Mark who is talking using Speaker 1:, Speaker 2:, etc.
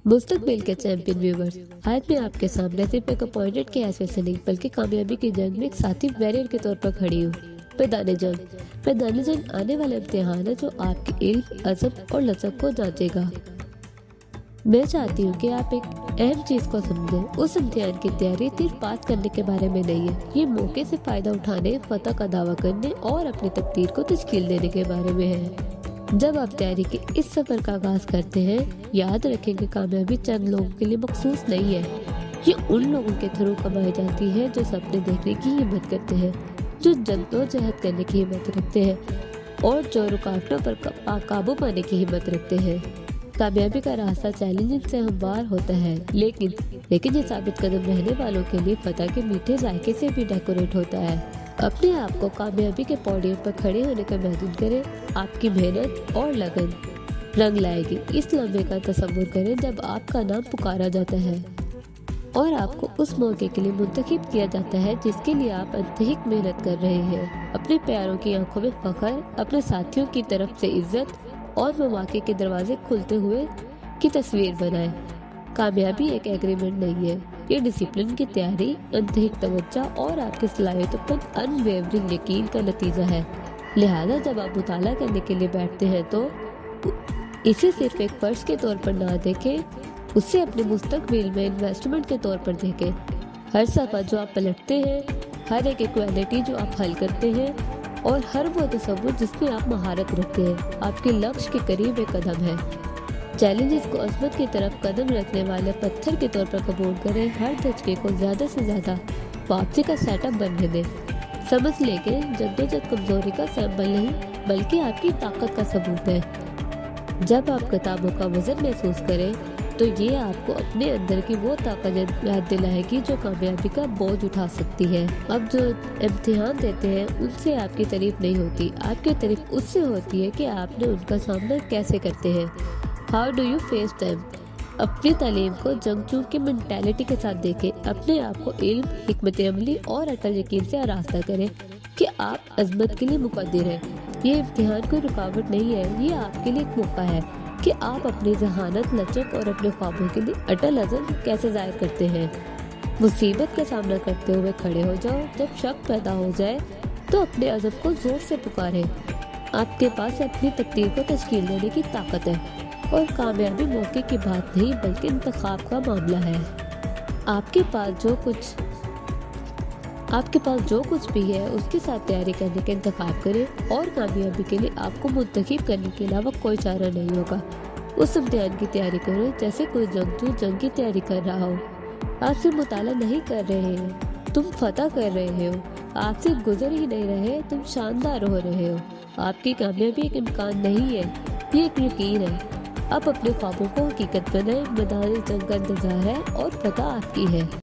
Speaker 1: मुस्तकबिल के champion viewers, आज मैं आपके सामने सिर्फ एक अपॉइंटेड के हैसियत से नहीं बल्कि कामयाबी की जंग में एक साथी वैरियर के तौर पर खड़ी हूँ। मैदान जंग आने वाला इम्तिहान है जो आपके इल्म, अज़म और लचक को जांचेगा। मैं चाहती हूँ कि आप एक अहम चीज को समझें। उस इम्तिहान की तैयारी सिर्फ पास करने के बारे में नहीं है, ये मौके से फायदा उठाने, फतह का दावा करने और अपनी तकदीर को तश्कील देने के बारे में है। जब आप तैयारी के इस सफर का आगाज करते हैं, याद रखें कि कामयाबी चंद लोगों के लिए मखसूस नहीं है। ये उन लोगों के थ्रू कमाई जाती है जो सपने देखने की हिम्मत करते हैं, जो जद्दोजहद करने की हिम्मत रखते हैं और जो रुकावटों पर काबू पाने की हिम्मत रखते हैं। कामयाबी का रास्ता चैलेंज से हमवार होता है, लेकिन ये साबित कदम रहने वालों के लिए फतह के मीठे जायके से भी डेकोरेट होता है। अपने आप को कामयाबी के पोडियम पर खड़े होने का महसूस करें। आपकी मेहनत और लगन रंग लाएगी। इस लम्हे का तसव्वुर करें जब आपका नाम पुकारा जाता है और आपको उस मौके के लिए मुंतखब किया जाता है जिसके लिए आप अत्यधिक मेहनत कर रहे हैं। अपने प्यारों की आंखों में फख्र, अपने साथियों की तरफ से इज्जत और मौके के दरवाजे खुलते हुए की तस्वीर बनाएं। कामयाबी एक एग्रीमेंट नहीं है, ये डिसिप्लिन की तैयारी, अत्यधिक तवज्जो और आपकी सलाहियतों पर अनवेवरिंग यकीन का नतीजा है। लिहाजा जब आप मुताला करने के लिए बैठते हैं तो इसे सिर्फ एक फर्ज के तौर पर ना देखें, उसे अपने मुस्तकबिल में इन्वेस्टमेंट के तौर पर देखें। हर सफ़ा जो आप पलटते हैं, हर एक इक्वालिटी जो आप हल करते हैं और हर वो तसव्वुर जिसमें आप महारत रखते हैं, आपके लक्ष्य के करीब एक कदम है। चैलेंजेस को अज़मत की तरफ कदम रखने वाले पत्थर के तौर पर कबूल करें। हर धचके को ज़्यादा से ज़्यादा वापसी का सेटअप बनने दें। समझ लें कि जद्दोजहद कमजोरी का सैंपल नहीं बल्कि आपकी ताकत का सबूत है। जब आप किताबों का वजन महसूस करें तो ये आपको अपने अंदर की वो ताकत याद दिलाएगी जो कामयाबी का बोझ उठा सकती है। अब जो इम्तिहान देते हैं उनसे आपकी तारीफ नहीं होती, आपकी तारीफ उससे होती है कि आपने उनका सामना कैसे करते हैं। How do you face them. अपनी तालीम को जंगजू की मेंटालिटी के साथ देखें। अपने आप को इल्म, हिकमत अमली और अटल यकीन से आरास्ता करें कि आप अजमत के लिए मुकद्दर हैं। ये इम्तिहान कोई रुकावट नहीं है, ये आपके लिए एक मौका है कि आप अपनी जहानत, लचक और अपने ख्वाबों के लिए अटल अज़म कैसे जाहिर करते हैं। मुसीबत का सामना करते हुए खड़े हो जाओ। जब शक पैदा हो जाए तो अपने अज़म को जोर से पुकारें। आपके पास अपनी तकदीर को तश्कील देने की ताकत है और कामयाबी मौके की बात नहीं बल्कि इंतखाब का मामला है। आपके पास जो कुछ भी है उसके साथ तैयारी करने का इंतखाब करें और कामयाबी के लिए आपको मुंतखब करने के अलावा कोई चारा नहीं होगा। उस इम्तिहान की तैयारी करो जैसे कोई जंगजू जंग की तैयारी कर रहा हो। आप सिर्फ मुताला नहीं कर रहे हो, तुम फतह कर रहे हो। आप सिर्फ गुजर ही नहीं रहे, तुम शानदार हो रहे हो। आपकी कामयाबी एक इम्कान नहीं है, ये एक यकीन है। आप अपने ख्वाबों को हकीकत बनाएं। मैदान जंग का इंतजार है और फतह आपकी है।